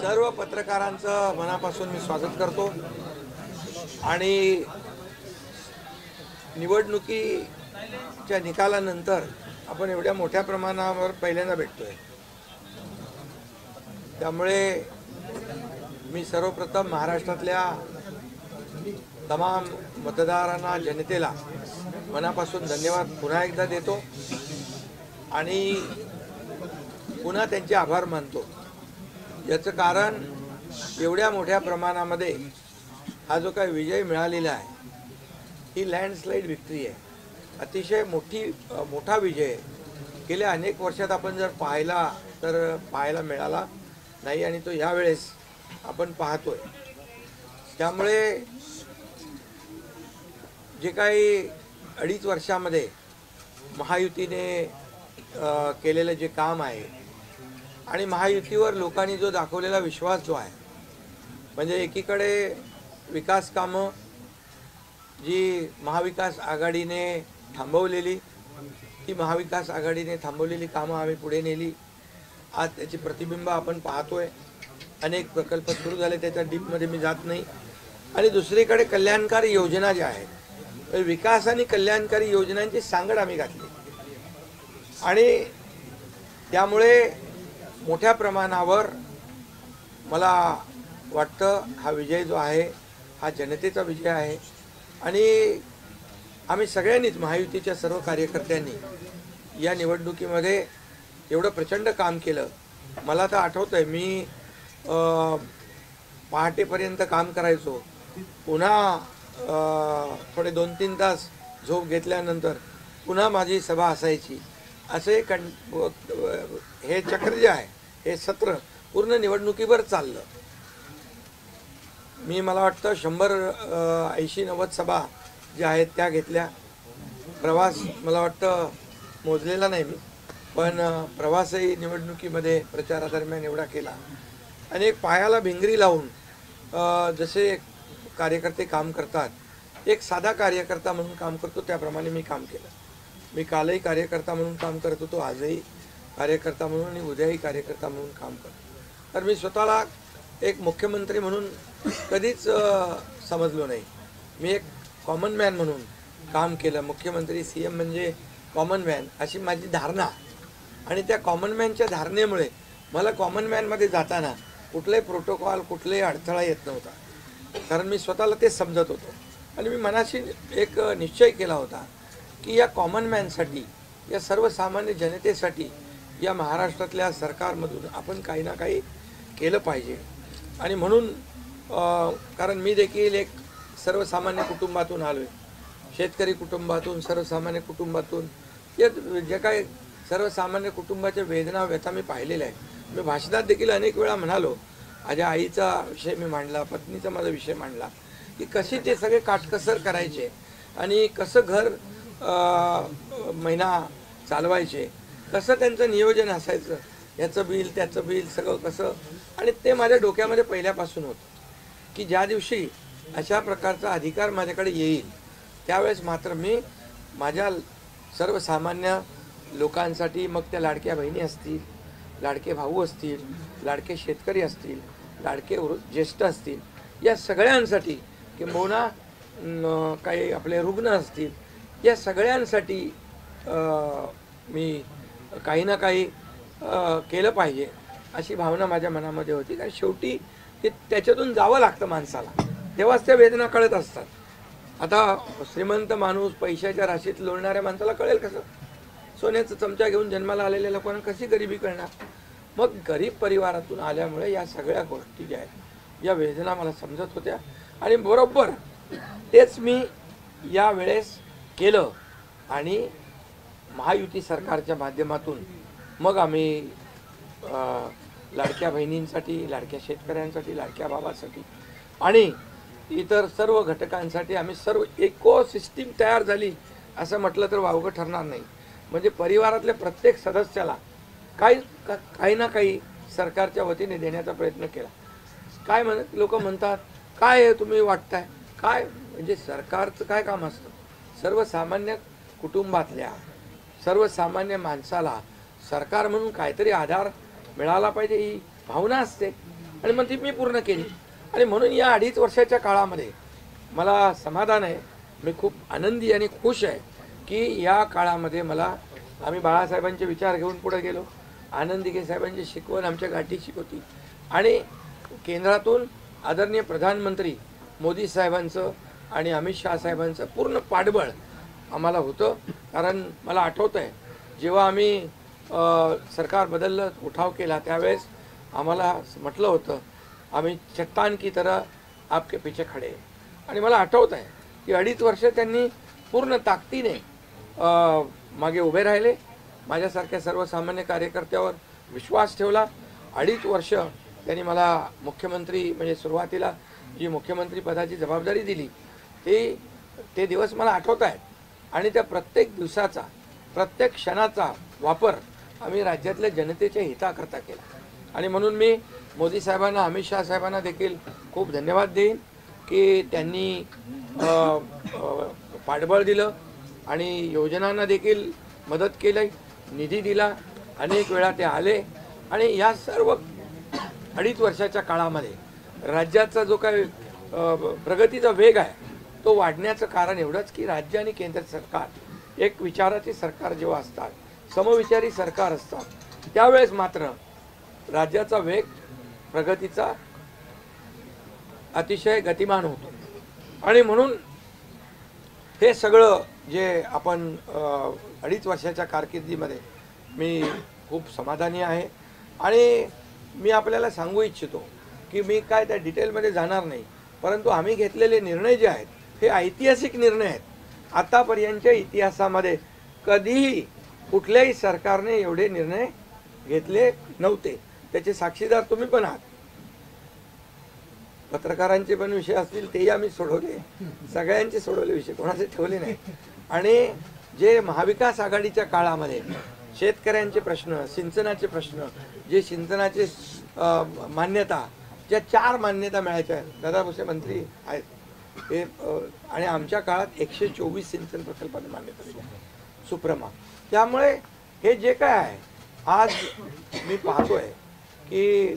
सर्व पत्रकारांचं मनापासून मी स्वागत करतो आणि निवडणुकीच्या निकालानंतर आपण एवढ्या मोठ्या प्रमाणावर पहिल्यांदा भेटतोय। त्यामुळे मी सर्वप्रथम महाराष्ट्रातल्या तमाम मतदारांना जनतेला मनापासून धन्यवाद पुन्हा एकदा देतो आणि पुन्हा त्यांचे आभार मानतो। याचं कारण एवढ्या मोठ्या प्रमाणामध्ये हा जो काही विजय मिळालेला आहे ही लँडस्लाइड विक्ट्री आहे। अतिशय मोठा विजय गेल्या अनेक वर्षात आपण जर पाहायला मिळाला नाही आणि तो यावेळेस आपण पाहतोय। त्यामुळे जे काही 2.5 वर्षामध्ये महायुतीने केलेलं जे काम आहे आणि महायुतीवर लोकांनी जो दाखवलेला विश्वास जो आहे, म्हणजे एकीकडे विकास कामं जी महाविकास आघाडीने थांबवलेली, ती महाविकास आघाडीने थांबवलेली कामं आम्ही पुढे नेली। आज त्याची प्रतिबिंब आपण पाहतोय। अनेक प्रकल्प सुरू झाले, त्याच्या डीपमध्ये मी जात नाही। आणि दुसरीकडे कल्याणकारी योजना ज्या आहेत, विकास आणि कल्याणकारी योजनांची सांगड आम्ही घातली आणि त्यामुळे मोठ्या प्रमाणावर मला वाटतं हा विजय जो आहे हा जनतेचा विजय आहे। आणि आम्ही सगळ्यांनीच, महायुतीच्या सर्व कार्यकर्त्यांनी या निवडणुकीमध्ये एवढं प्रचंड काम केलं। मला तर आठवतंय मी पहाटेपर्यंत काम करायचो, पुन्हा थोडे 2-3 तास झोप घेतल्यानंतर पुन्हा माझी सभा असायची। असे हे चक्र जे आहे, हे सत्र पूर्ण निवडणुकीवर चाललं। मला वाटतं 180-90 सभा ज्या आहेत त्या घेतल्या। प्रवास मला वाटतं मोजलेला नाही मी, पण प्रवासही निवडणुकीमध्ये प्रचारादरम्यान एवढा केला। अनेक पायाला भिंगरी लावून जसे कार्यकर्ते काम करतात, एक साधा कार्यकर्ता म्हणून काम करतो त्याप्रमाणे मी काम केलं। मी कालही कार्यकर्ता म्हणून काम करत होतो, आजही कार्यकर्ता म्हणून आणि उद्याही कार्यकर्ता म्हणून काम करतो। तर मी स्वतःला एक मुख्यमंत्री म्हणून कधीच समजलो नाही। मी एक कॉमन मॅन म्हणून काम केलं। मुख्यमंत्री CM म्हणजे कॉमन मॅन अशी माझी धारणा, आणि त्या कॉमन मॅनच्या धारणेमुळे मला कॉमन मॅनमध्ये जाताना कुठलाही प्रोटोकॉल, कुठलाही अडथळा येत नव्हता, कारण मी स्वतःला ते समजत होतो। आणि मी मनाशी एक निश्चय केला होता की या कॉमन मॅनसाठी, या सर्वसामान्य जनतेसाठी या महाराष्ट्रातल्या सरकारमधून आपण काही ना काही केलं पाहिजे। आणि म्हणून कारण मी देखील एक सर्वसामान्य कुटुंबातून आलो आहे, शेतकरी कुटुंबातून, सर्वसामान्य कुटुंबातून। या जे काही सर्वसामान्य कुटुंबाच्या वेदना व्यथा मी पाहिलेल्या आहेत। मी भाषणात देखील अनेक वेळा म्हणालो, माझ्या आईचा विषय मी मांडला, पत्नीचा माझा विषय मांडला की कशी ते सगळे काटकसर करायचे आणि कसं घर महिना चालवायचे, कसं त्यांचं नियोजन असायचं, याचं बिल त्याचं बिल सगळं कसं। आणि ते माझ्या डोक्यामध्ये पहिल्यापासून होतं की ज्या दिवशी अशा प्रकारचा अधिकार माझ्याकडे येईल त्यावेळेस मात्र मी माझ्या सर्वसामान्य लोकांसाठी, मग त्या लाडक्या बहिणी असतील, लाडके भाऊ असतील, लाडके शेतकरी असतील, लाडके ज्येष्ठ असतील, या सगळ्यांसाठी, किंबहुना काही आपले रुग्ण असतील, या सगळ्यांसाठी मी काही ना काही केलं पाहिजे अशी भावना माझ्या मनामध्ये होती। कारण शेवटी ते त्याच्यातून जावं लागतं माणसाला, तेव्हाच त्या वेदना कळत असतात। आता श्रीमंत माणूस, पैशाच्या राशीत लोळणाऱ्या माणसाला कळेल कसं? सोन्याचा चमचा घेऊन जन्माला आलेल्या लोकांना कशी गरिबी कळणार? मग गरीब परिवारातून आल्यामुळे या सगळ्या गोष्टी ज्या आहेत, या वेदना मला समजत होत्या आणि बरोबर तेच मी यावेळेस केलं। आणि महायुती सरकारच्या माध्यमातून मग आम्ही लाडक्या बहिणींसाठी, लाडक्या शेतकऱ्यांसाठी, लाडक्या बाबासाठी आणि इतर सर्व घटकांसाठी आम्ही सर्व इकोसिस्टीम तयार झाली असं म्हटलं तर वावगं ठरणार नाही। म्हणजे परिवारातल्या प्रत्येक सदस्याला काही ना काही सरकारच्या वतीने देण्याचा प्रयत्न केला। काय लोक म्हणतात, काय तुम्ही वाटताय काय, म्हणजे सरकारचं काय काम असतं? सर्वसामान्य कुटुंबातल्या सर्वसामान्य माणसाला सरकार म्हणून काहीतरी आधार मिळाला पाहिजे ही भावना असते। आणि मग ती मी पूर्ण केली. आणि म्हणून या 2.5 वर्षाच्या काळामध्ये मला समाधान आहे, मी खूप आनंदी आणि खुश आहे की या काळामध्ये आम्ही बाळासाहेबांचे विचार घेऊन पुढे गेलो. आनंद दिघे साहेबांची शिकवण आमच्या गाठीशी होती आणि केंद्रातून आदरणीय प्रधानमंत्री मोदी साहेबांचं आणि अमित शहा साहेबांचं पूर्ण पाठबळ आम्हाला होतं. कारण मला आठवतं आहे जेव्हा आम्ही सरकार बदललं, उठाव केला, त्यावेळेस आम्हाला म्हटलं होतं आम्ही चट्टान की तरह आपके पीछे खडे हैं. आणि मला आठवतं आहे की 2.5 वर्ष त्यांनी पूर्ण ताकदीने मागे उभे राहिले, माझ्यासारख्या सर्वसामान्य कार्यकर्त्यावर विश्वास ठेवला. 2.5 वर्ष त्यांनी मला मुख्यमंत्री म्हणजे सुरुवातीला जी मुख्यमंत्री पदाची जबाबदारी दिली ते दिवस मला आठवत आहेत. आणि त्या प्रत्येक दिवसाचा प्रत्येक क्षणाचा वापर आम्ही राज्यातल्या जनतेच्या हिताकरता केला. आणि म्हणून मी मोदी साहेबांना, अमित शहा साहेबांना देखील खूप धन्यवाद देईन की त्यांनी पाठबळ दिलं आणि योजनांना देखील मदत केली, निधी दिला. अनेक वेळा ते आले आणि या सर्व 2.5 वर्षाच्या काळामध्ये राज्याचा जो काही प्रगतीचा वेग आहे तो वाढण्याचं कारण एवढंच की राज्य आणि केंद्र सरकार एक विचाराची सरकार जेव्हा असतात, समविचारी सरकार असतात, त्यावेळेस मात्र राज्याचा वेग प्रगतीचा अतिशय गतिमान होतो. आणि म्हणून हे सगळं जे आपण 2.5 वर्षाच्या कारकिर्दीमध्ये मी खूप समाधानी आहे. आणि मी आपल्याला सांगू इच्छितो की मी काय त्या डिटेलमध्ये जाणार नाही, परंतु आम्ही घेतलेले निर्णय जे आहेत हे ऐतिहासिक निर्णय आहेत. आतापर्यंतच्या इतिहासामध्ये कधीही कुठल्याही सरकारने एवढे निर्णय घेतले नव्हते. त्याचे साक्षीदार तुम्ही पण आहात. पत्रकारांचे पण विषय असतील तेही आम्ही सोडवले, सगळ्यांचे सोडवले विषय, कोणाचे ठेवले नाही. आणि जे महाविकास आघाडीच्या काळामध्ये शेतकऱ्यांचे प्रश्न, सिंचनाचे प्रश्न, जे सिंचनाचे मान्यता, ज्या 4 मान्यता मिळायच्या, दादा भुसे मंत्री आहेत हे, आणि आमच्या काळात 124 सिंचन प्रकल्पांना मान्यता दिली, सुप्रमा. त्यामुळे हे जे काय आहे आज मी पाहतोय की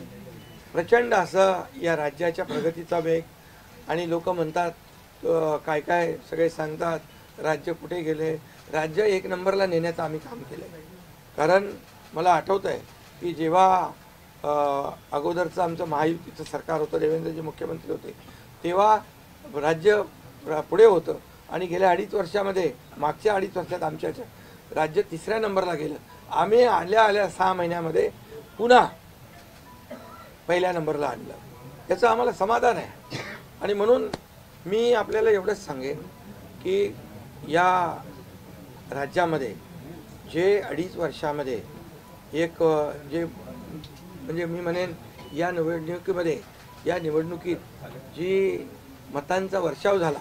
प्रचंड असं या राज्याच्या प्रगतीचा वेग. आणि लोक म्हणतात काय काय सगळे सांगतात राज्य कुठे गेले, राज्य 1 नंबरला नेण्याचं आम्ही काम केलं. कारण मला आठवतं आहे की जेव्हा अगोदरचं आमचं महायुतीचं सरकार होतं, देवेंद्रजी मुख्यमंत्री होते, तेव्हा राज्य पुढे होतं. आणि गेल्या 2.5 वर्षामध्ये, मागच्या 2.5 वर्षात आमच्या राज्य 3ऱ्या नंबरला गेलं. आम्ही आल्या 6 महिन्यामध्ये पुन्हा 1ल्या नंबरला आणलं. याचं आम्हाला समाधान आहे. आणि म्हणून मी आपल्याला एवढंच सांगेन की या राज्यामध्ये जे 2.5 वर्षामध्ये एक जे म्हणजे मी म्हणेन या निवडणुकीत जी मतांचा वर्षाव झाला,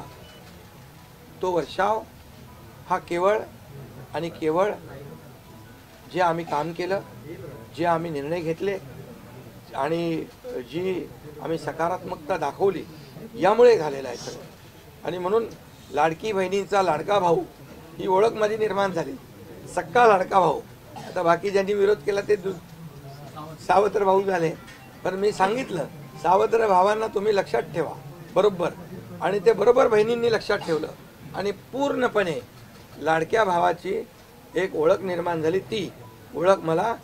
तो वर्षाव हा केवळ आणि केवळ जे आम्ही काम केलं, जे आम्ही निर्णय घेतले आणि जी आम्ही सकारात्मकता दाखवली यामुळे झालेला आहे सगळं. आणि म्हणून लाडकी बहिणींचा लाडका भाऊ ही ओळख माझी निर्माण झाली, सक्का लाडका भाऊ. आता बाकी ज्यांनी विरोध केला ते सावत्र भाऊ झाले, पण मी सांगितलं सावत्र भावांना तुम्ही लक्षात ठेवा बरोबर. आणि ते बरोबर बहिणींनी लक्षात ठेवलं आणि पूर्णपणे लाडक्या भावाची एक ओळख निर्माण झाली. ती ओळख मला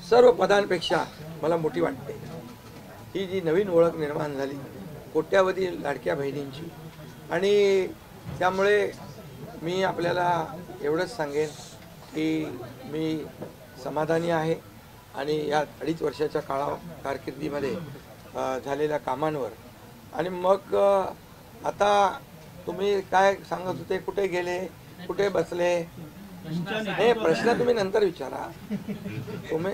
सर्व पदांपेक्षा मला मोठी वाटते. ही जी नवीन ओळख निर्माण झाली कोट्यावधी लाडक्या बहिणींची. आणि त्यामुळे मी आपल्याला एवढंच सांगेन की मी समाधानी आहे आणि या 2.5 वर्षाच्या कारकिर्दीमध्ये झालेल्या कामांवर. आणि मग आता तुम्ही काय सांगत होते, कुठे गेले, कुठे बसले, हे प्रश्न तुम्ही नंतर विचारा. तुम्ही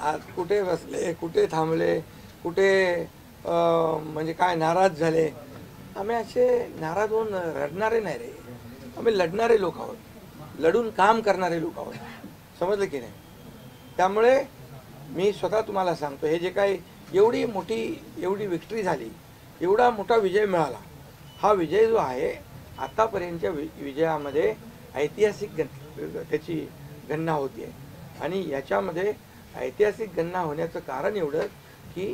आज कुठे बसले, कुठे थांबले, कुठे म्हणजे काय नाराज झाले. आम्ही असे नाराज होऊन रडणारे नाही रे, आम्ही लढणारे लोक आहोत, लढून काम करणारे लोक आहोत. समजलं की नाही? त्यामुळे मी स्वतः तुम्हाला सांगतो, हे जे काही एवढी विक्ट्री झाली, एवढा मोठा विजय मिळाला, हा विजय जो आहे आतापर्यंतच्या विजयामध्ये ऐतिहासिक त्याची गणना होती आहे. आणि याच्यामध्ये ऐतिहासिक गणना होण्याचं कारण एवढं की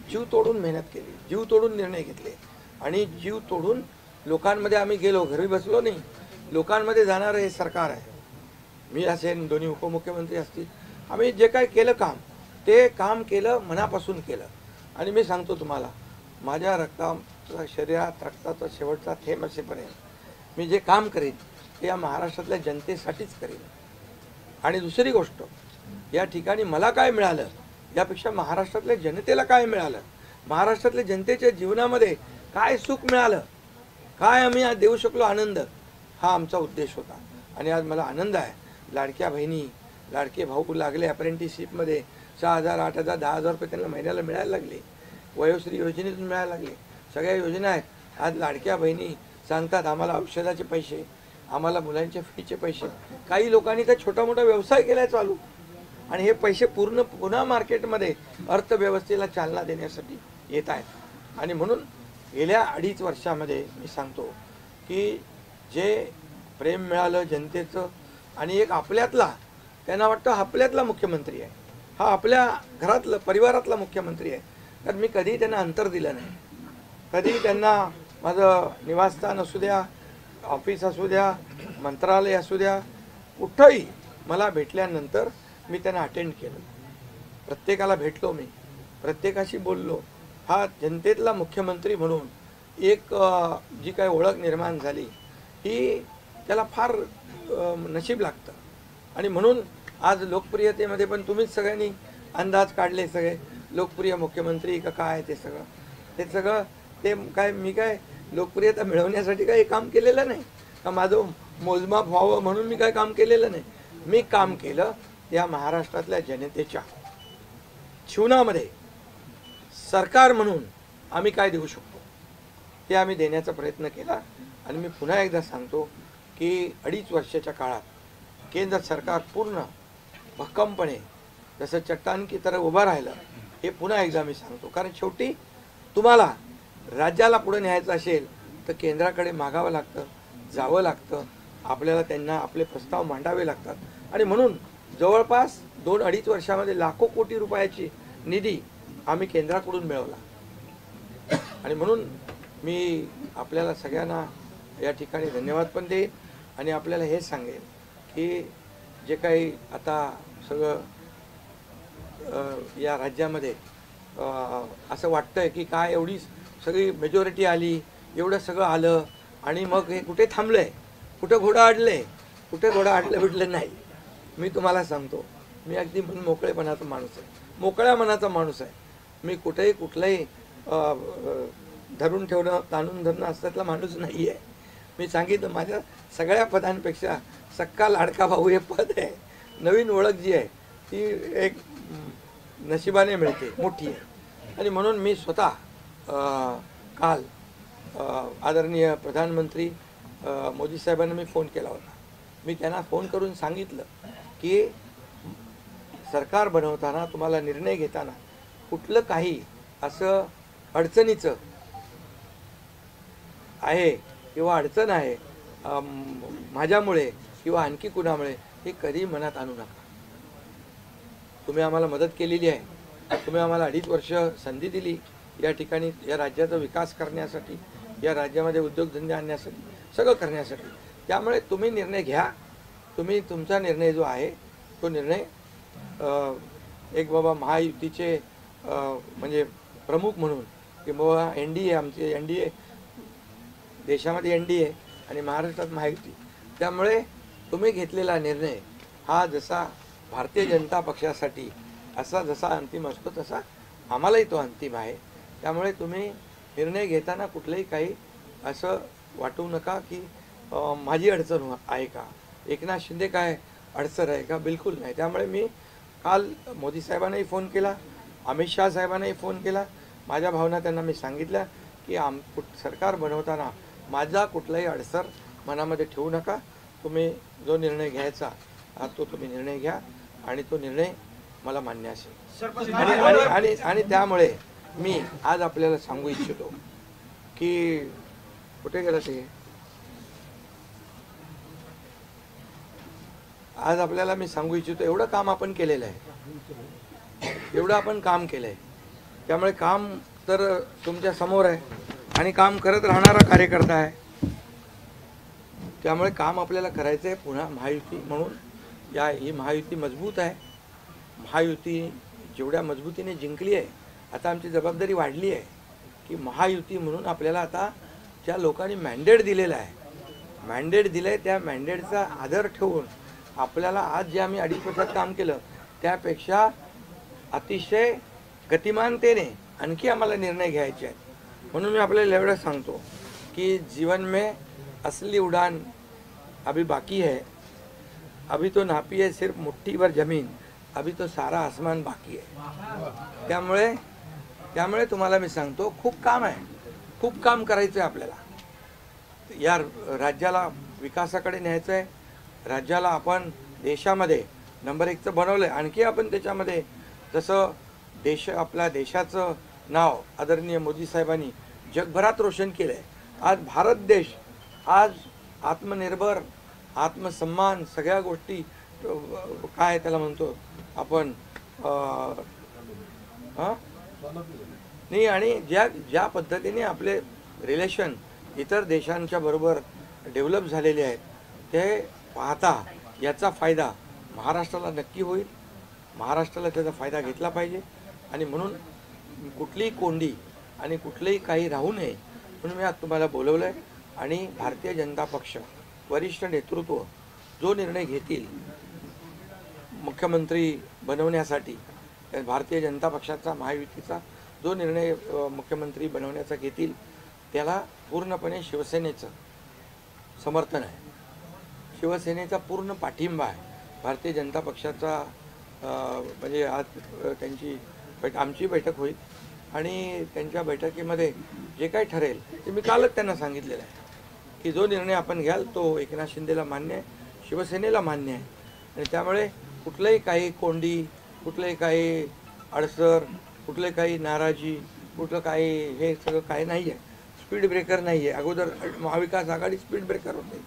जीव तोडून मेहनत केली, जीव तोडून निर्णय घेतले आणि जीव तोडून लोकांमध्ये आम्ही गेलो, घरी बसलो नाही, लोकांमध्ये जाणारं हे सरकार आहे. मी असेल, दोन्ही उपमुख्यमंत्री असतील, आम्ही जे काय केलं काम, ते काम केलं, मनापासून केलं. आणि मी सांगतो तुम्हाला, माझ्या शरीरात रक्ताचा शेवटचा थेंब असेपर्यंत मी जे काम करीन ते या महाराष्ट्रातल्या जनतेसाठीच करीन. आणि दुसरी गोष्ट, या ठिकाणी मला काय मिळालं यापेक्षा महाराष्ट्रातल्या जनतेला काय मिळालं, महाराष्ट्रातल्या जनतेच्या जीवनामध्ये काय सुख मिळालं, काय आम्ही आज देऊ शकलो आनंद, हा आमचा उद्देश होता. आणि आज मला आनंद आहे, लाडक्या बहिणी, लाडके भाऊ लागले अप्रेंटिसशिपमध्ये, 6,000, 8,000, 10,000 रुपये त्यांना महिन्याला मिळायला लागले, वयोश्री योजनेतून मिळायला लागले, सगळ्या योजना आहेत. आज लाडक्या बहिणी सांगतात आम्हाला औषधाचे पैसे, आम्हाला मुलांच्या फीचे पैसे. काही लोकांनी तर छोटा मोठा व्यवसाय केलाय चालू, आणि हे पैसे पुन्हा मार्केटमध्ये अर्थव्यवस्थेला चालना देण्यासाठी येत आहेत. आणि म्हणून गेल्या 2.5 वर्षामध्ये मी सांगतो की जे प्रेम मिळालं जनतेचं, आणि एक आपल्यातला, त्यांना वाटतं आपल्यातला मुख्यमंत्री आहे, हा आपल्या घरातला परिवारातला मुख्यमंत्री आहे. तर मी कधीही त्यांना अंतर दिलं नाही, कधीही त्यांना माझं निवासस्थान असू द्या, ऑफिस असू द्या, मंत्रालय असू द्या, कुठंही मला भेटल्यानंतर मी त्यांना अटेंड केलं, प्रत्येकाला भेटलो, मी प्रत्येकाशी बोललो. हा जनतेतला मुख्यमंत्री म्हणून एक जी काय ओळख निर्माण झाली ही त्याला फार नशीब लागतं. आणि म्हणून आज लोकप्रियतेमध्ये पण तुम्हीच सगळ्यांनी अंदाज काढले, सगळे लोकप्रिय मुख्यमंत्री का काय, ते सगळं ते काय, मी काय लोकप्रियता मिळवण्यासाठी काही काम केलेलं नाही का, माझं मोजमाप व्हावं म्हणून मी काय काम केलेलं नाही. मी काम केलं या महाराष्ट्रातल्या जनतेच्या जीवनामध्ये सरकार म्हणून आम्ही काय देऊ शकतो ते आम्ही देण्याचा प्रयत्न केला. आणि मी पुन्हा एकदा सांगतो की 2.5 वर्षाच्या काळात केंद्र सरकार पूर्ण भक्कमपणे जसं चट्टान की तरह उभं राहिलं, हे पुन्हा एकदा मी सांगतो. कारण शेवटी तुम्हाला राज्याला पुढे न्यायचं असेल तर केंद्राकडे मागावं लागतं, जावं लागतं, आपल्याला त्यांना आपले प्रस्ताव मांडावे लागतात. आणि म्हणून जवळपास 2-2.5 वर्षामध्ये लाखो कोटी रुपयाची निधी आम्ही केंद्राकडून मिळवला. आणि म्हणून मी आपल्याला सगळ्यांना या ठिकाणी धन्यवाद पण देईन आणि आपल्याला हे सांगेन की जे काही आता सगळं या राज्यामध्ये असं वाटतंय की काय एवढी सगळी मेजॉरिटी आली, एवढं सगळं आलं आणि मग हे कुठे थांबलंय, कुठं घोडा अडलंय, कुठे घोडा अडलं बिडलं नाही. मी तुम्हाला सांगतो, मी अगदी मन मोकळेपणाचा माणूस आहे, मोकळ्या मनाचा माणूस आहे. मी कुठेही कुठलंही धरून ठेवणं, ताणून धरणं असल्यातला माणूस नाही आहे. मी सांगितलं, माझ्या सगळ्या पदांपेक्षा सक्का लाडका भाऊ हे पद आहे. नवीन ओळख जी आहे ती एक नशिबाने मिळते, मोठी आहे. आणि म्हणून मी स्वतः काल आदरणीय प्रधानमंत्री मोदी साहेबांना मी फोन केला होता. मी त्यांना फोन करून सांगितलं की सरकार बनवताना, तुम्हाला निर्णय घेताना कुठलं काही असं अडचणीचं आहे किंवा अडचण आहे माझ्यामुळे किंवा आणखी कुणामुळे, हे कधी मनात आणू नका. तुम्ही आम्हाला मदत केलेली आहे, तुम्ही आम्हाला 2.5 वर्ष संधी दिली या ठिकाणी या राज्याचा विकास करण्यासाठी, या राज्यामध्ये उद्योगधंदे आणण्यासाठी, सगळं करण्यासाठी. त्यामुळे तुम्ही निर्णय घ्या, तुम्ही तुमचा निर्णय जो आहे तो निर्णय एक बाबा महायुतीचे म्हणजे प्रमुख म्हणून की बाबा NDA, आमचे NDA, देशामध्ये NDA आणि महाराष्ट्रात महायुती. त्यामुळे तुम्ही घेतलेला निर्णय हा जसा भारतीय जनता पक्षासाठी असा जसा अंतिम असतो तसा आम्हालाही तो अंतिम आहे. त्यामुळे तुम्ही निर्णय घेताना कुठलंही काही असं वाटू नका की माझी अडचण आहे का, एकनाथ शिंदे काय अडचण आहे का, बिलकुल नाही. त्यामुळे मी काल मोदी साहेबांनाही फोन केला, अमित शाह साहेबांनाही फोन केला. माझ्या भावना त्यांना मी सांगितल्या की सरकार बनवताना माझा कुठलाही अडसर मनामध्ये ठेवू नका. तुम्ही जो निर्णय घ्यायचा तो तुम्ही निर्णय घ्या आणि तो निर्णय मला मान्य असेल. आणि त्यामुळे मी आज आपल्याला सांगू इच्छितो की कुठे गेलं ते, आज आपल्याला मी सांगू इच्छितो, एवढं काम आपण केलेलं आहे, एवढं आपण काम केलं आहे त्यामुळे काम तर तुमच्या समोर आहे आणि काम करत राहणारा कार्यकर्ता आहे, त्यामुळे काम आपल्याला करायचं आहे. पुन्हा महायुती म्हणून ही महायुती मजबूत आहे. महायुती जेवढ्या मजबूतीने जिंकली आहे, आता आमची जबाबदारी वाढली आहे की महायुती म्हणून आपल्याला आता ज्या लोकांनी मॅन्डेट दिलेलं आहे, मॅन्डेट दिलं आहे, त्या मॅन्डेटचा आदर ठेवून आपल्याला आज जे आम्ही 2.5 वर्षात काम केलं त्यापेक्षा अतिशय गतिमानतेने आणखी आम्हाला निर्णय घ्यायचे आहेत. म्हणून मी आपल्याला एवढं सांगतो की जीवन में असली उड़ान अभी बाकी है, अभी तो नापी है सिर्फ मुट्ठी भर जमीन, अभी तो सारा आसमान बाकी आहे. त्यामुळे तुम्हाला मी सांगतो खूप काम आहे, खूप काम करायचं आहे आपल्याला. या राज्याला विकासाकडे न्यायचं आहे. राज्याला आपण देशामध्ये नंबर 1चं बनवलं आहे. आणखी आपण त्याच्यामध्ये जसं आपल्या देशाचं नाव आदरणीय मोदी साहेबांनी जगभरात रोशन केलं आहे. आज भारत देश आज आत्मनिर्भर, आत्मसन्मान सगळ्या गोष्टी काय त्याला म्हणतो आपण नाही, आणि ज्या पद्धतीने आपले रिलेशन इतर देशांच्या बरोबर डेव्हलप झालेले आहेत ते पाहता याचा फायदा महाराष्ट्राला नक्की होईल. महाराष्ट्राला त्याचा फायदा घेतला पाहिजे आणि म्हणून कुठलीही कोंडी आणि कुठलंही काही राहू नये म्हणून मी आज तुम्हाला बोलवलं आहे. आणि भारतीय जनता पक्ष वरिष्ठ नेतृत्व जो निर्णय घेतील मुख्यमंत्री बनवण्यासाठी, भारतीय जनता पक्षाचा महायुतीचा जो निर्णय मुख्यमंत्री बनवण्याचा घेतील त्याला पूर्णपणे शिवसेनेचं समर्थन आहे, शिवसेनेचा पूर्ण पाठिंबा आहे. भारतीय जनता पक्षाचा म्हणजे आज आमची बैठक होईल आणि त्यांच्या बैठकीमध्ये जे काही ठरेल ते मी कालच त्यांना सांगितलेलं आहे की जो निर्णय आपण घ्याल तो एकनाथ शिंदेला मान्य आहे, शिवसेनेला मान्य आहे. आणि त्यामुळे कुठलंही काही कोंडी, कुठलंही काही अडसर, कुठले काही नाराजी, कुठलं काही हे सगळं काही नाही आहे. स्पीड ब्रेकर नाही आहे. अगोदर महाविकास आघाडी स्पीड ब्रेकर होते,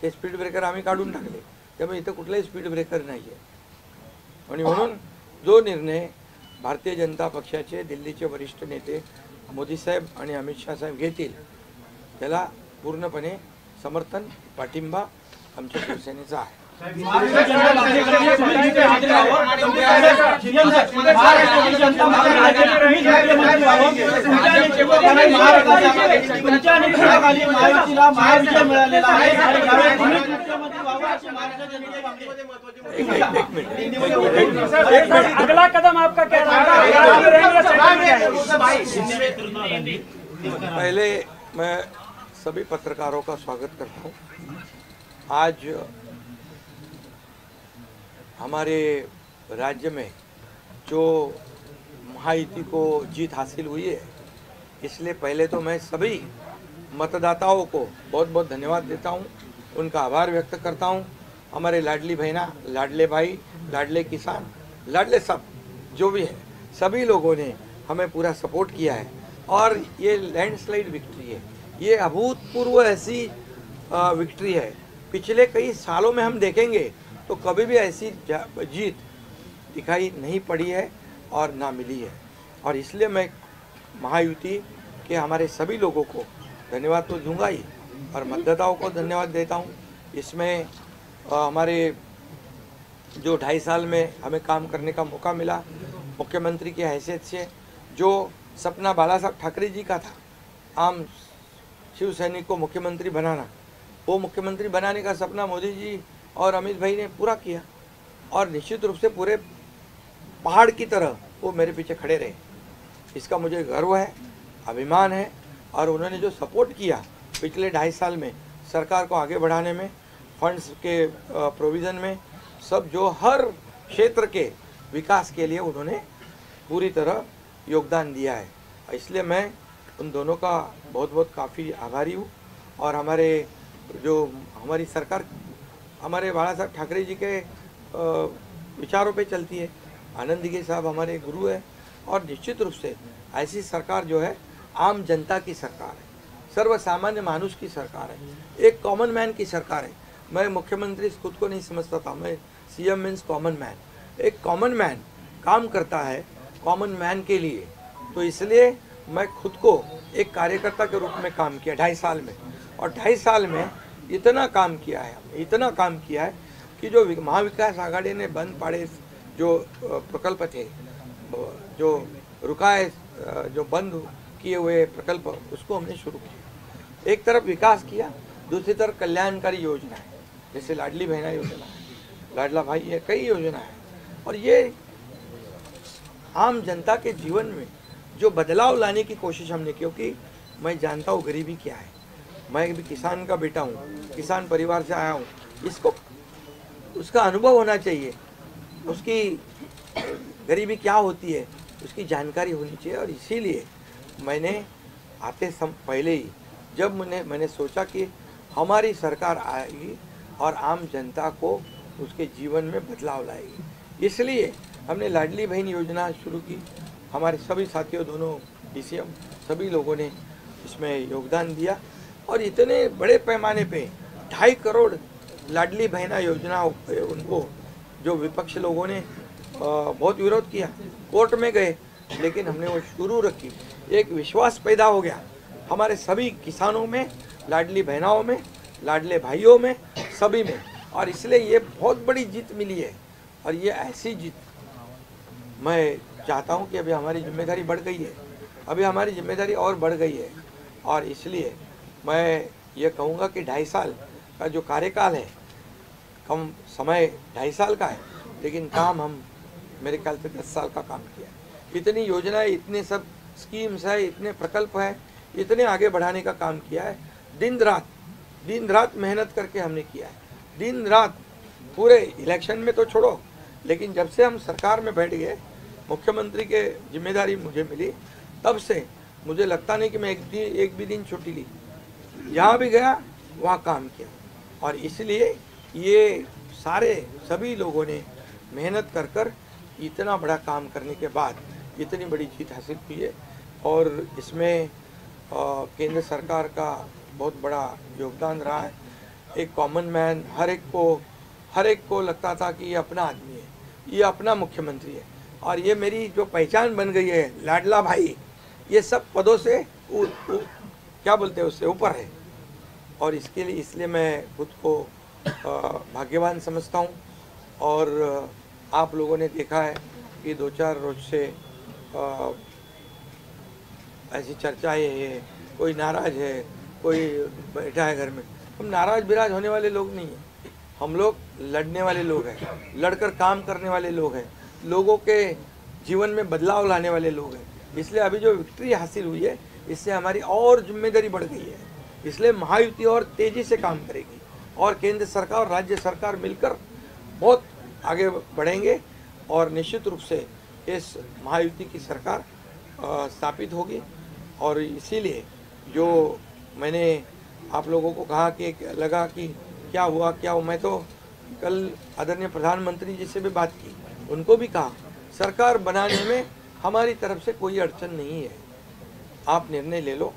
ते स्पीड ब्रेकर आम्ही काढून टाकले. त्यामुळे इथं कुठलाही स्पीड ब्रेकर नाही आहे. आणि म्हणून जो निर्णय भारतीय जनता पक्षाचे दिल्लीचे वरिष्ठ नेते मोदी साहेब आणि अमित शाह साहेब घेतील त्याला पूर्णपणे समर्थन, पाठिंबा आमच्या शिवसेनेचा आहे. अगला कदम आपका क्या पहले मैं सभी पत्रकारों का स्वागत करता हूँ. आज हमारे राज्य में जो महायुति को जीत हासिल हुई है, इसलिए पहले तो मैं सभी मतदाताओं को बहुत बहुत धन्यवाद देता हूँ, उनका आभार व्यक्त करता हूँ. हमारे लाडली बहना, लाडले भाई, लाडले किसान, लाडले सब जो भी है, सभी लोगों ने हमें पूरा सपोर्ट किया है और ये लैंडस्लाइड विक्ट्री है. ये अभूतपूर्व ऐसी विक्ट्री है. पिछले कई सालों में हम देखेंगे तो कभी भी ऐसी जीत दिखाई नहीं पड़ी है और ना मिली है. और इसलिए मैं महायुति के हमारे सभी लोगों को धन्यवाद तो दूंगा ही और मतदाताओं को धन्यवाद देता हूँ. इसमें हमारे जो 2.5 साल में हमें काम करने का मौका मिला, मुख्यमंत्री की हैसियत से जो सपना बाला साहब ठाकरे जी का था, आम शिव सैनिक को मुख्यमंत्री बनाना, वो मुख्यमंत्री बनाने का सपना मोदी जी और अमित भाई ने पूरा किया और निश्चित रूप से पूरे पहाड़ की तरह वो मेरे पीछे खड़े रहे. इसका मुझे गर्व है, अभिमान है. और उन्होंने जो सपोर्ट किया पिछले 2.5 साल में सरकार को आगे बढ़ाने में, फंड्स के प्रोविज़न में, सब जो हर क्षेत्र के विकास के लिए उन्होंने पूरी तरह योगदान दिया है. इसलिए मैं उन दोनों का बहुत बहुत काफ़ी आभारी हूँ. और हमारी सरकार हमारे बाला साहब ठाकरे जी के विचारों पे चलती है. आनंद दिघे साहब हमारे गुरु है और निश्चित रूप से ऐसी सरकार जो है आम जनता की सरकार है, सर्वसामान्य मानुष की सरकार है, एक कॉमन मैन की सरकार है. मैं मुख्यमंत्री खुद को नहीं समझता था, मैं सीएम मीन्स कॉमन मैन. एक कॉमन मैन काम करता है कॉमन मैन के लिए। तो इसलिए मैं खुद को एक कार्यकर्ता के रूप में काम किया 2.5 साल में, और 2.5 साल में इतना काम किया है, इतना काम किया है कि जो महाविकास आघाड़ी ने बंद पड़े जो प्रकल्प थे, जो रुकाए, जो बंद किए हुए प्रकल्प, उसको हमने शुरू किया। एक तरफ विकास किया, दूसरी तरफ कल्याणकारी योजना है, जैसे लाडली बहना योजना है, लाडला भाई है, कई योजना है। और ये आम जनता के जीवन में जो बदलाव लाने की कोशिश हमने की, क्योंकि मैं जानता हूँ गरीबी क्या है। मैं भी किसान का बेटा हूँ, किसान परिवार से आया हूँ। इसको उसका अनुभव होना चाहिए, उसकी गरीबी क्या होती है उसकी जानकारी होनी चाहिए। और इसीलिए मैंने आते पहले ही जब मैंने सोचा कि हमारी सरकार आएगी और आम जनता को उसके जीवन में बदलाव लाएगी, इसलिए हमने लाडली बहन योजना शुरू की। हमारे सभी साथियों, दोनों DCM, सभी लोगों ने इसमें योगदान दिया और इतने बड़े पैमाने पे 2.5 करोड़ लाडली बहना योजना उनको, जो विपक्ष लोगों ने बहुत विरोध किया, कोर्ट में गए, लेकिन हमने वो शुरू रखी। एक विश्वास पैदा हो गया हमारे सभी किसानों में, लाडली बहनाओं में, लाडले भाइयों में, सभी में, और इसलिए ये बहुत बड़ी जीत मिली है। और ये ऐसी जीत मैं चाहता हूँ कि अभी हमारी जिम्मेदारी बढ़ गई है, अभी हमारी जिम्मेदारी और बढ़ गई है। और इसलिए मैं ये कहूँगा कि 2.5 साल का जो कार्यकाल है, कम समय 2.5 साल का है, लेकिन काम हम मेरे ख्याल से 10 साल का काम किया। इतनी योजनाएं, इतने सब स्कीम्स है, इतने प्रकल्प है, इतने आगे बढ़ाने का काम किया है। दिन रात मेहनत करके हमने किया है, दिन रात। पूरे इलेक्शन में तो छोड़ो, लेकिन जब से हम सरकार में बैठ गए, मुख्यमंत्री के जिम्मेदारी मुझे मिली, तब से मुझे लगता नहीं कि मैं एक भी दिन छुट्टी ली। जहाँ भी गया वहाँ काम किया। और इसलिए ये सभी लोगों ने मेहनत कर इतना बड़ा काम करने के बाद इतनी बड़ी जीत हासिल की है। और इसमें केंद्र सरकार का बहुत बड़ा योगदान रहा है। एक कॉमन मैन, हर एक को लगता था कि ये अपना आदमी है, ये अपना मुख्यमंत्री है, और ये मेरी जो पहचान बन गई है, लाडला भाई, ये सब पदों से क्या बोलते हैं, उससे ऊपर है। और इसलिए मैं खुद को भाग्यवान समझता हूँ। और आप लोगों ने देखा है कि 2-4 रोज से ऐसी चर्चाएं हैं, कोई नाराज है, कोई बैठा है घर में। हम नाराज बिराज होने वाले लोग नहीं हैं, हम लोग लड़ने वाले लोग हैं, लड़कर काम करने वाले लोग हैं, लोगों के जीवन में बदलाव लाने वाले लोग हैं। इसलिए अभी जो विक्ट्री हासिल हुई है, इससे हमारी और जिम्मेदारी बढ़ गई है। इसलिए महायुति और तेज़ी से काम करेगी, और केंद्र सरकार और राज्य सरकार मिलकर बहुत आगे बढ़ेंगे, और निश्चित रूप से इस महायुति की सरकार स्थापित होगी। और इसीलिए जो मैंने आप लोगों को कहा कि लगा कि क्या हुआ, मैं तो कल आदरणीय प्रधानमंत्री जी से भी बात की, उनको भी कहा सरकार बनाने में हमारी तरफ से कोई अड़चन नहीं है, आप निर्णय ले लो।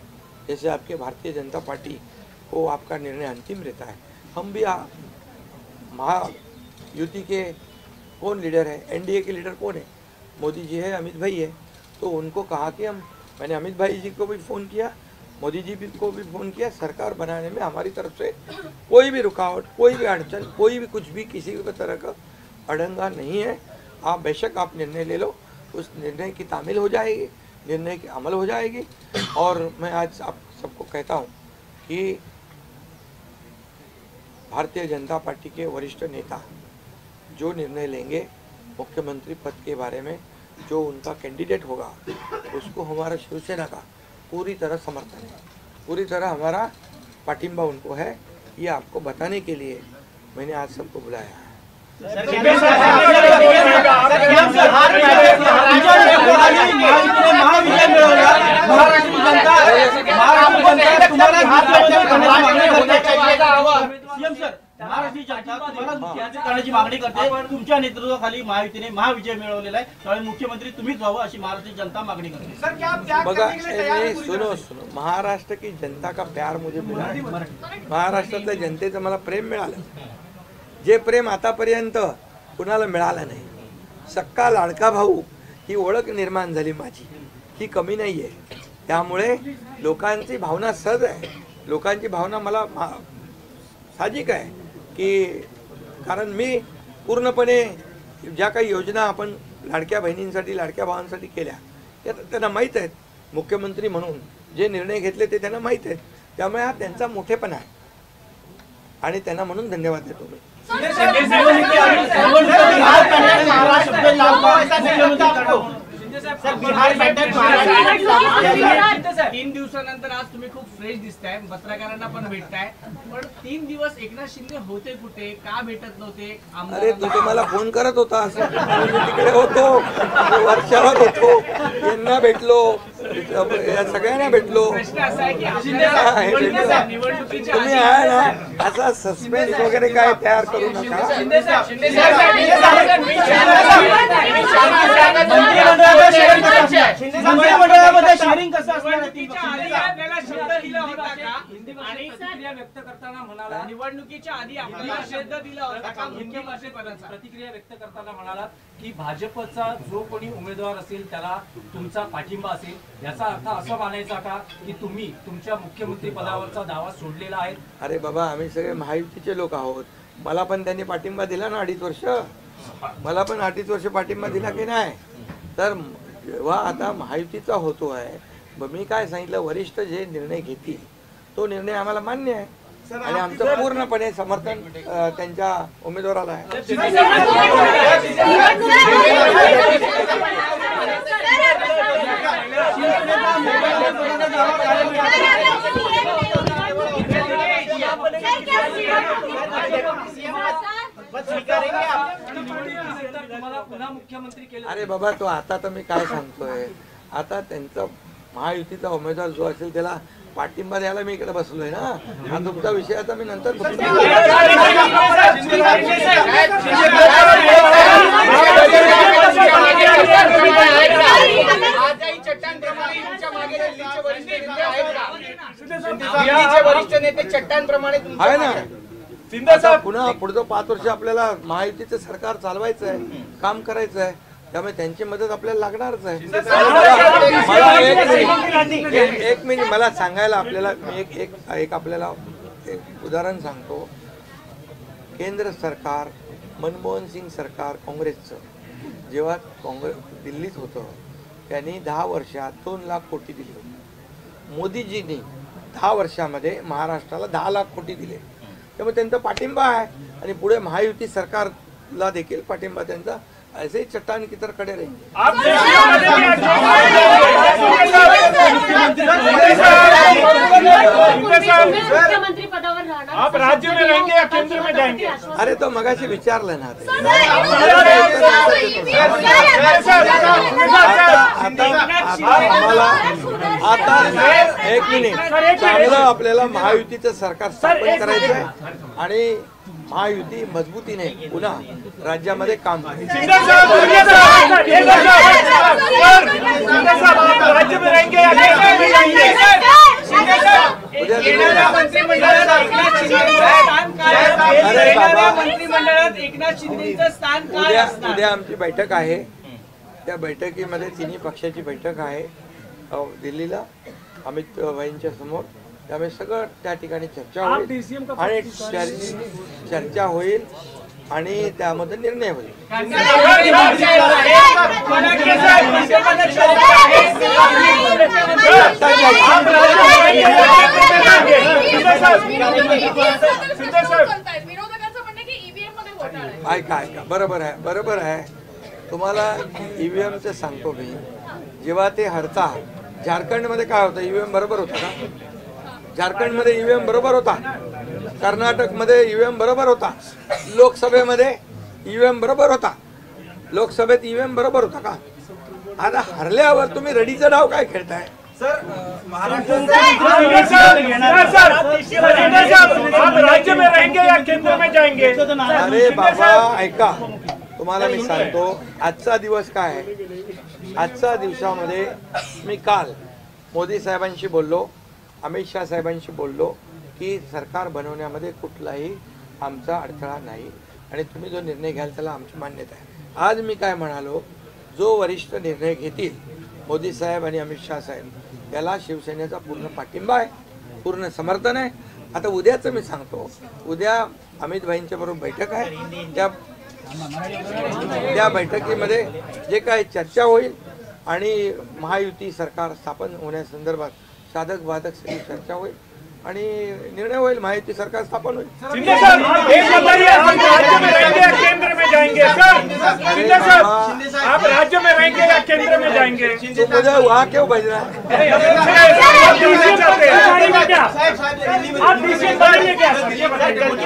जैसे आपके भारतीय जनता पार्टी को आपका निर्णय अंतिम रहता है, हम भी महायुति के कौन लीडर है, एनडीए के लीडर कौन है, मोदी जी है, अमित भाई है। तो उनको कहा कि मैंने अमित भाई जी को भी फ़ोन किया, मोदी जी को भी फ़ोन किया, सरकार बनाने में हमारी तरफ से कोई भी रुकावट, कोई भी अड़चन, कोई भी कुछ भी किसी भी तरह का अड़ंगा नहीं है। आप बेशक आप निर्णय ले लो, उस निर्णय की तामील हो जाएगी, निर्णय की अमल हो जाएगी। और मैं आज आप सबको कहता हूँ कि भारतीय जनता पार्टी के वरिष्ठ नेता जो निर्णय लेंगे मुख्यमंत्री पद के बारे में, जो उनका कैंडिडेट होगा, उसको हमारा शिवसेना का पूरी तरह समर्थन है, पूरी तरह हमारा पाटिंबा उनको है। ये आपको बताने के लिए मैंने आज सबको बुलाया है। महाराष्ट्राची जनता तुम्हाला मुख्यमंत्री करण्याची मागणी करते। तुमच्या नेतृत्वाखाली महायुतीने महाविजय मिळवलेला आहे, त्यामुळे मुख्यमंत्री तुम्हीच व्हावं अशी महाराष्ट्राची जनता मागणी करते। बघा, सुनो, महाराष्ट्र की जनता का प्यार मुझे मिला है, महाराष्ट्रातल्या जनतेचं मला प्रेम मिळालं, जे प्रेम आतापर्यंत कुणाला मिळालं नाही। सक्का लाडका भाऊ ही ओळख निर्माण झाली माझी, ही कमी नाही आहे. त्यामुळे लोकांची भावना सहज आहे, लोकांची भावना मला साहजिक आहे की कारण मी पूर्णपणे ज्या काही योजना आपण लाडक्या बहिणींसाठी लाडक्या भावांसाठी केल्या त्या त्यांना माहीत आहेत. मुख्यमंत्री म्हणून जे निर्णय घेतले ते त्यांना माहीत आहेत. त्यामुळे हा त्यांचा मोठेपणा आहे आणि त्यांना म्हणून धन्यवाद देतो मी. तीन दिवसानंतर आज तुम्ही खूप फ्रेश दिसताय, पत्रकारांना पण भेटताय, पण 3 दिवस एकनाथ शिंदे होते कुठे, का भेटत नव्हते? अरे तू तर मला फोन करत होता, तिकडे होतो, वर्षावर होतो, यांना भेटलो, या सगळ्यांना भेटलो. प्रश्न असा आहे की तुम्ही आहे ना असा सस्पेन्स वगैरे काय तयार करू नका. मंत्रिमंडळामध्ये शेअरिंग कसं असणार? व्यक्त करताना म्हणाला, निवडणुकीच्या आधी आपल्याला शब्द दिला होता का मुख्यमंत्रीपदाचा? प्रतिक्रिया व्यक्त करताना म्हणाला की भाजपचा जो कोणी उमेदवार असेल त्याला तुमचा पाठिंबा असेल. याचा अर्थ असं मानायचा का की तुम्ही तुमच्या मुख्यमंत्री पदावरचा दावा सोडलेला आहे? अरे बाबा, आम्ही सगळे महायुतीचे लोक आहोत. मला पण त्यांनी पाठिंबा दिला ना 2.5 वर्ष, मला पण 2.5 वर्ष पाठिंबा दिला की नाही. तर जेव्हा आता महायुतीचा होतो आहे, मी काय सांगितलं, वरिष्ठ जे निर्णय घेतील तो निर्णय आम्हाला मान्य आहे आणि आमचं पूर्णपणे समर्थन त्यांच्या उमेदवाराला आहे. अरे बाबा, तो आता तर मी काय सांगतोय, आता त्यांचा महायुतीचा उमेदवार जो असेल त्याला पाठिंबा द्यायला मी इकडे बसलोय ना. हा तुमचा विषय आता मी नंतर आहे ना. आता पुन्हा पुढचं 5 वर्ष आपल्याला महायुतीचं सरकार चालवायचं आहे, काम करायचं आहे, त्यामुळे त्यांची मदत आपल्याला लागणारच आहे. एक मिनिट मला सांगायला आपल्याला मी एक आपल्याला एक उदाहरण सांगतो. केंद्र सरकार, मनमोहन सिंग सरकार काँग्रेसचं जेव्हा दिल्लीत होतं त्यांनी 10 वर्षात 2 लाख कोटी दिले होते. मोदीजींनी 10 वर्षामध्ये महाराष्ट्राला 10 लाख कोटी दिले. त्यामुळे त्यांचा पाठिंबा आहे आणि पुढे महायुती सरकारला देखील पाठिंबा त्यांचा ऐसे ही चट्टान की तरह खड़े रहेंगे. मुख्यमंत्री पदावर राहणार, आप राज्य में रहेंगे या केंद्र में जाएंगे? अरे तो मगाशी विचारलं ना ते. आता एक मिनिट, चांगलं आपल्याला महायुतीचं सरकार स्थापन करायचं आहे आणि महायुती मजबूतीने पुन्हा राज्यामध्ये काम करेल. उद्या आमची बैठक आहे. त्या बैठकीमध्ये तिन्ही पक्षाची बैठक आहे दिल्लीला अमित भाईंच्या समोर. त्यामुळे सगळं त्या ठिकाणी चर्चा होईल आणि चर्चा होईल आणि त्यामध्ये निर्णय होईल. ऐका बरोबर आहे. तुम्हाला ईव्हीएमचं सांगतो मी. जेव्हा ते हरता झारखंडमध्ये काय होतं, ईव्हीएम बरोबर होता का? झारखंडमध्ये ईव्हीएम बरोबर होता, कर्नाटकमध्ये ईव्हीएम बरोबर होता, लोकसभेमध्ये ईव्हीएम बरोबर होता, लोकसभेत ईव्हीएम बरोबर होता का? आता हरल्यावर तुम्ही रडीचं डाव काय खेळताय? राज्य में रहेंगे या केंद्र में जाएंगे? अरे बाबा ऐका, तुम्हाला मी सांगतो आजचा दिवस काय आहे. आजच्या दिवसामध्ये मी काल मोदी साहेबांशी बोललो, अमित शाह साहेबांशी बोललो की सरकार बनवण्यामध्ये कुठलाही आमचा अडथळा नाही आणि तुम्ही जो निर्णय घ्याल त्याला आमची मान्यता आहे. आज मी काय म्हणालो जो वरिष्ठ निर्णय घेतील मोदी साहेब आणि अमित शाह साहेब याला शिवसेनेचा पूर्ण पाठिंबा आहे, पूर्ण समर्थन आहे. आता उद्याचं मी सांगतो, उद्या अमित भाईंच्या बरोबर बैठक आहे. त्या बैठकीमध्ये जे काही चर्चा होईल आणि महायुती सरकार स्थापन होण्यासंदर्भात साधक बाधक सगळी चर्चा होईल आणि निर्णय होईल, महायुती सरकार स्थापन होईल. शिंदे सर, एक बताइए, आप राज्य में रहेंगे या केंद्र में जाएंगे? सर शिंदे सर, आप राज्य में रहेंगे या केंद्र में जाएंगे? तो मुझे वहाँ क्यों भेज रहा है?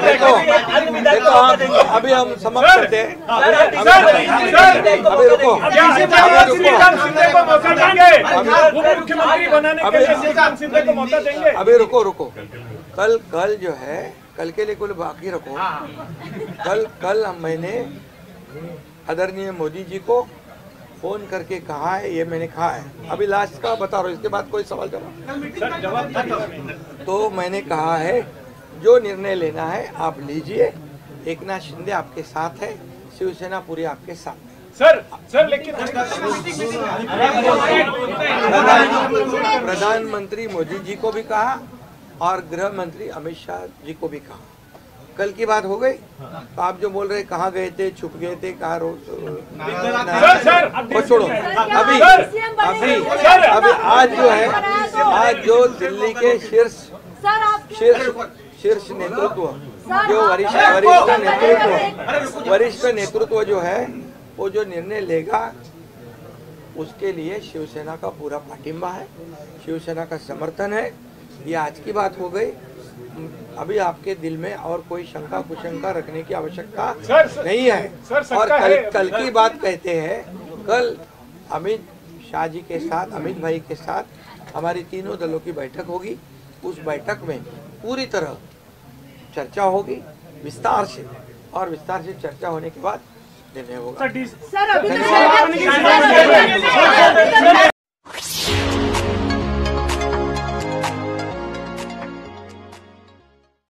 देखो अभी हम समाप्त करते हैं. अभी रुको, मुख्यमंत्री बनाने के लिए शिंदे को मौका देंगे. अभी रुको. कल जो है, कल के लिए कुल बाकी रखो. कल मैंने आदरणीय मोदी जी को फोन करके कहा है, ये मैंने कहा है. अभी लास्ट का बता रहा हूँ, इसके बाद कोई सवाल जवाब. तो मैंने कहा है जो निर्णय लेना है आप लीजिए. एकनाथ शिंदे आपके साथ है, शिवसेना पूरी आपके साथ है. सर लेकिन प्रधानमंत्री मोदी जी को भी कहा और गृह मंत्री अमित शाह जी को भी कहा. कल की बात हो गई. तो आप जो बोल रहे कहाँ गए थे, छुप गए थे, कहाँ वो छोड़ो. अभी आज जो है, आज जो दिल्ली के शीर्ष नेतृत्व, जो वरिष्ठ नेतृत्व जो है, वो जो निर्णय लेगा उसके लिए शिवसेना का पूरा पाठिंबा है, शिवसेना का समर्थन है. ये आज की बात हो गई. अभी आपके दिल में और कोई शंका कुशंका रखने की आवश्यकता नहीं है. और कल की बात कहते हैं, कल अमित शाह जी के साथ, अमित भाई के साथ हमारी तीनों दलों की बैठक होगी. उस बैठक में पूरी तरह चर्चा होगी विस्तार से, और विस्तार से चर्चा होने के बाद निर्णय होगा. सर अभी